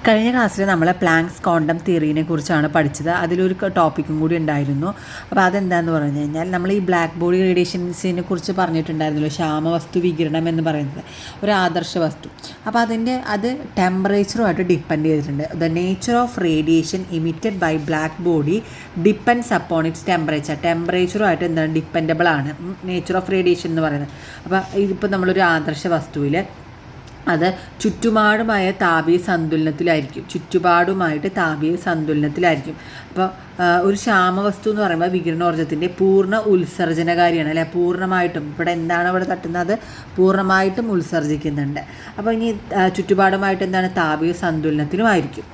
കഴിഞ്ഞ ക്ലാസ്സിൽ നമ്മൾ പ്ലാങ്ക്സ് ക്വാണ്ടം തിയറീനെ കുറിച്ചാണ് പഠിച്ചത്. അതിലൊരു ടോപ്പിക്കും കൂടി ഉണ്ടായിരുന്നു. അപ്പോൾ അതെന്താണെന്ന് പറഞ്ഞു കഴിഞ്ഞാൽ നമ്മൾ ഈ ബ്ലാക്ക് ബോഡി റേഡിയേഷൻസിനെ കുറിച്ച് പറഞ്ഞിട്ടുണ്ടായിരുന്നല്ലോ, ശ്യാമവസ്തു വികിരണം എന്ന് പറയുന്നത് ഒരു ആദർശ വസ്തു. അപ്പോൾ അത് ടെമ്പറേച്ചറുമായിട്ട് ഡിപ്പെൻഡ് ചെയ്തിട്ടുണ്ട്. The nature of radiation emitted by black body depends upon its ടെമ്പറേച്ചറുമായിട്ട് എന്താണ് ഡിപ്പെൻഡബിൾ ആണ് നേച്ചർ ഓഫ് റേഡിയേഷൻ എന്ന് പറയുന്നത്. അപ്പോൾ ഇതിപ്പോൾ നമ്മളൊരു ആദർശ വസ്തുവിൽ അത് ചുറ്റുപാടുമായിട്ട് താപീയ സന്തുലനത്തിലായിരിക്കും. അപ്പോൾ ഒരു ശ്യാമവസ്തു എന്ന് പറയുമ്പോൾ വികിരണോർജ്ജത്തിൻ്റെ പൂർണ്ണ ഉത്സർജനകാരിയാണ്, അല്ലെ? പൂർണ്ണമായിട്ടും ഇവിടെ എന്താണ് ഇവിടെ തട്ടുന്നത്, പൂർണ്ണമായിട്ടും ഉത്സർജിക്കുന്നുണ്ട്. അപ്പോൾ ഇനി ചുറ്റുപാടുമായിട്ട് എന്താണ് താപീയ സന്തുലനത്തിലുമായിരിക്കും.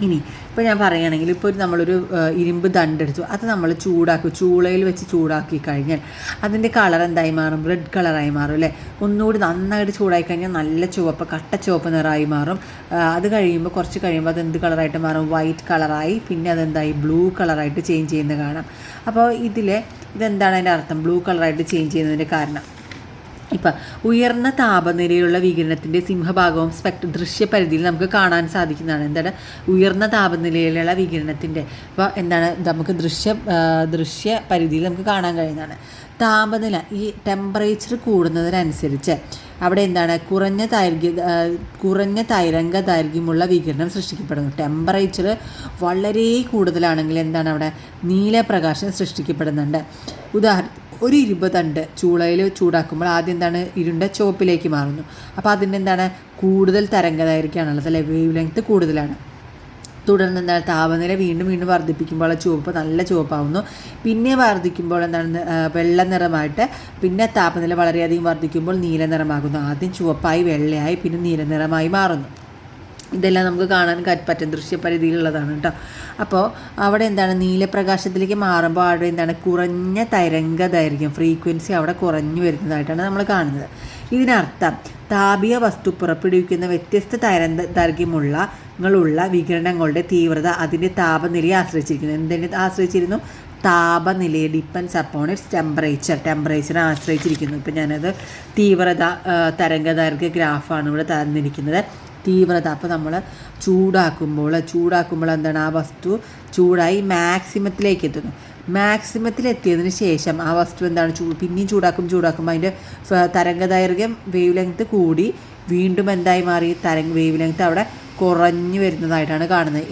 ഇനി ഇപ്പോൾ ഞാൻ പറയുകയാണെങ്കിൽ ഇപ്പോൾ നമ്മളൊരു ഇരുമ്പ് ദണ്ടെടുത്തു, അത് നമ്മൾ ചൂളയിൽ വെച്ച് ചൂടാക്കി കഴിഞ്ഞാൽ അതിൻ്റെ കളർ എന്തായി മാറും? റെഡ് കളറായി മാറും, അല്ലേ? ഒന്നുകൂടി നന്നായിട്ട് ചൂടായി കഴിഞ്ഞാൽ നല്ല കട്ട ചുവപ്പ് നിറമായി മാറും. അത് കഴിയുമ്പോൾ കുറച്ച് കഴിയുമ്പോൾ അത് എന്ത് കളറായിട്ട് മാറും? വൈറ്റ് കളറായി. പിന്നെ അതെന്തായി? ബ്ലൂ കളറായിട്ട് ചേഞ്ച് ചെയ്യുന്നത് കാണാം. അപ്പോൾ ഇതെന്താണ് അതിൻ്റെ അർത്ഥം? ബ്ലൂ കളറായിട്ട് ചേഞ്ച് ചെയ്യുന്നതിൻ്റെ കാരണം ഇപ്പം ഉയർന്ന താപനിലയിലുള്ള വികിരണത്തിൻ്റെ സിംഹഭാഗവും ദൃശ്യപരിധിയിൽ നമുക്ക് കാണാൻ സാധിക്കുന്നതാണ്. എന്താണ് ഉയർന്ന താപനിലയിലുള്ള വികിരണത്തിൻ്റെ? അപ്പോൾ എന്താണ് നമുക്ക് ദൃശ്യപരിധിയിൽ നമുക്ക് കാണാൻ കഴിയുന്നതാണ്. താപനില ഈ ടെമ്പറേച്ചർ കൂടുന്നതിനനുസരിച്ച് അവിടെ എന്താണ് കുറഞ്ഞ തരംഗ ദൈർഘ്യമുള്ള വികിരണം സൃഷ്ടിക്കപ്പെടുന്നു. ടെമ്പറേച്ചർ വളരെ കൂടുതലാണെങ്കിൽ എന്താണ് അവിടെ നീലപ്രകാശം സൃഷ്ടിക്കപ്പെടുന്നുണ്ട്. ഉദാഹരണം, ഒരു ഇരുമ്പ് തണ്ട് ചൂളയിൽ ചൂടാക്കുമ്പോൾ ആദ്യം എന്താണ് ഇരുണ്ട ചുവപ്പിലേക്ക് മാറുന്നു. അപ്പോൾ അതിൻ്റെ എന്താണ് കൂടുതൽ തരംഗദൈർഘ്യമാണുള്ളത്, അല്ലെ? വേവ് ലെങ്ത് കൂടുതലാണ്. തുടർന്ന് എന്താണ് താപനില വീണ്ടും വർദ്ധിപ്പിക്കുമ്പോൾ ചുവപ്പ് നല്ല ചുവപ്പാവുന്നു. പിന്നെ വർദ്ധിക്കുമ്പോൾ എന്താണ് വെള്ള നിറമായിട്ട്, പിന്നെ താപനില വളരെയധികം വർദ്ധിക്കുമ്പോൾ നീല നിറമാകുന്നു. ആദ്യം ചുവപ്പായി വെള്ളയായി പിന്നെ നീല നിറമായി മാറുന്നു. ഇതെല്ലാം നമുക്ക് കാണാൻ പറ്റും, ദൃശ്യപരിധിയിലുള്ളതാണ് കേട്ടോ. അപ്പോൾ അവിടെ എന്താണ് നീലപ്രകാശത്തിലേക്ക് മാറുമ്പോൾ അവിടെ എന്താണ് കുറഞ്ഞ തരംഗ ദൈർഘ്യം, ഫ്രീക്വൻസി അവിടെ കുറഞ്ഞു വരുന്നതായിട്ടാണ് നമ്മൾ കാണുന്നത്. ഇതിനർത്ഥം താപീയ വസ്തു പുറപ്പെടുവിക്കുന്ന വ്യത്യസ്ത ദൈർഘ്യമുള്ള വികിരണങ്ങളുടെ തീവ്രത അതിൻ്റെ താപനിലയെ ആശ്രയിച്ചിരിക്കുന്നു. എന്തിനെ ആശ്രയിച്ചിരുന്നു? താപനിലയെ ഡിപ്പെൻഡ്സ് അപ്പോൺ ഇറ്റ്സ് ടെമ്പറേച്ചറിനെ ആശ്രയിച്ചിരിക്കുന്നു. ഇപ്പം ഞാനത് തീവ്രത തരംഗദൈർഘ്യ ഗ്രാഫാണ് ഇവിടെ തന്നിരിക്കുന്നത്. തീവ്രത അപ്പോൾ നമ്മൾ ചൂടാക്കുമ്പോൾ എന്താണ് ആ വസ്തു ചൂടായി മാക്സിമത്തിലേക്ക് എത്തുന്നു. മാക്സിമത്തിലെത്തിയതിന് ശേഷം ആ വസ്തു എന്താണ് പിന്നെയും ചൂടാക്കുമ്പോൾ അതിൻ്റെ തരംഗദൈർഘ്യം വേവ് ലെങ്ത് കൂടി വീണ്ടും എന്തായി മാറി? വേവ് ലെങ്ത് അവിടെ കുറഞ്ഞു വരുന്നതായിട്ടാണ് കാണുന്നത്.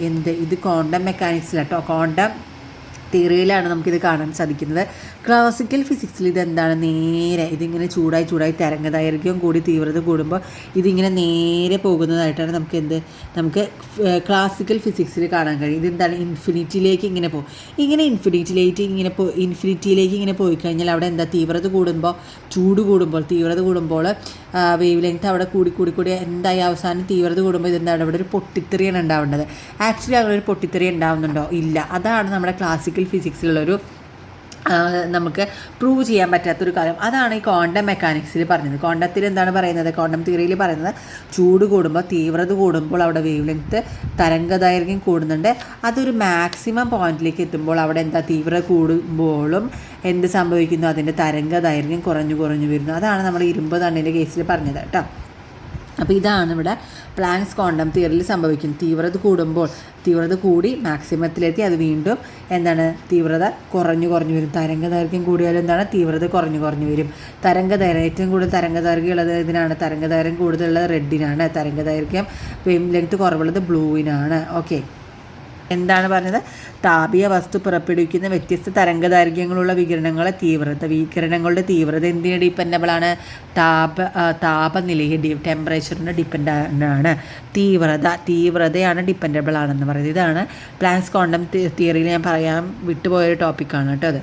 ഇത് ക്വാണ്ടം മെക്കാനിക്സിലാട്ടോ, ക്വാണ്ടം തിയറിയിലാണ് നമുക്കിത് കാണാൻ സാധിക്കുന്നത്. ക്ലാസിക്കൽ ഫിസിക്സിൽ ഇതെന്താണ് നേരെ ഇതിങ്ങനെ ചൂടായി തരംഗദൈർഘ്യം കൂടി തീവ്രത കൂടുമ്പോൾ ഇതിങ്ങനെ നേരെ പോകുന്നതായിട്ടാണ് നമുക്ക് ക്ലാസിക്കൽ ഫിസിക്സിൽ കാണാൻ കഴിയും. ഇതെന്താണ് ഇൻഫിനിറ്റിയിലേക്ക് ഇങ്ങനെ പോകും. ഇൻഫിനിറ്റിയിലേക്ക് ഇങ്ങനെ പോയി കഴിഞ്ഞാൽ അവിടെ എന്താ തീവ്രത കൂടുമ്പോൾ തീവ്രത കൂടുമ്പോൾ വേവ് ലെങ്ത് അവിടെ കൂടി എന്തായി അവസാനം തീവ്രത കൂടുമ്പോൾ ഇതെന്താണ് അവിടെ ഒരു പൊട്ടിത്തെറിയാണ് ഉണ്ടാവേണ്ടത്. ആക്ച്വലി അങ്ങനെ ഒരു പൊട്ടിത്തെറി ഉണ്ടാവുന്നുണ്ടോ? ഇല്ല. അതാണ് നമ്മുടെ ക്ലാസിക്കൽ ഫിസിക്സിലുള്ളൊരു നമുക്ക് പ്രൂവ് ചെയ്യാൻ പറ്റാത്തൊരു കാര്യം. അതാണ് ഈ ക്വാണ്ടം മെക്കാനിക്സിൽ പറഞ്ഞത്. ക്വാണ്ടത്തിൽ എന്താണ് പറയുന്നത്? ക്വാണ്ടം തിയറിയിൽ പറയുന്നത് തീവ്രത കൂടുമ്പോൾ അവിടെ വേവ് ലെങ്ത് തരംഗദൈർഘ്യം കൂടുന്നുണ്ട്. അതൊരു മാക്സിമം പോയിന്റിലേക്ക് എത്തുമ്പോൾ അവിടെ എന്താ തീവ്രത കൂടുമ്പോഴും എന്ത് സംഭവിക്കുന്നു? അതിൻ്റെ തരംഗദൈർഘ്യം കുറഞ്ഞു വരുന്നു. അതാണ് നമ്മൾ ഇരുമ്പ് തണ്ടിൻ്റെ കേസിൽ പറഞ്ഞത് കേട്ടോ. അപ്പോൾ ഇതാണ് ഇവിടെ പ്ലാങ്ക്സ് ക്വാണ്ടം തിയറിയിൽ സംഭവിക്കുന്നത്. തീവ്രത കൂടി മാക്സിമത്തിലെത്തി അത് വീണ്ടും എന്താണ് തീവ്രത കുറഞ്ഞു വരും. തരംഗദൈർഘ്യം കൂടിയാലും എന്താണ് തീവ്രത കുറഞ്ഞു വരും. ഏറ്റവും കൂടുതൽ തരംഗദൈർഘ്യം ഉള്ളത് ഇതിനാണ്. തരംഗദൈർഘ്യം കൂടുതലുള്ളത് റെഡിനാണ്. തരംഗദൈർഘ്യം വേവ് ലെങ്ത് കുറവുള്ളത് ബ്ലൂവിനാണ്. ഓക്കെ, എന്താണ് പറഞ്ഞത്? താപീയ വസ്തു പുറപ്പെടുവിക്കുന്ന വ്യത്യസ്ത തരംഗദൈർഘ്യങ്ങളുള്ള വികിരണങ്ങളുടെ തീവ്രത എന്തിന് ഡിപ്പെൻഡബിളാണ്? താപനിലയെ ടെമ്പറേച്ചറിന് ഡിപ്പെൻഡാണ്. തീവ്രതയാണ് ഡിപ്പെൻഡബിൾ ആണെന്ന് പറയുന്നത്. ഇതാണ് പ്ലാങ്ക്സ് ക്വാണ്ടം തിയറിയിൽ ഞാൻ പറയാൻ വിട്ടുപോയൊരു ടോപ്പിക്കാണ് കേട്ടോ അത്.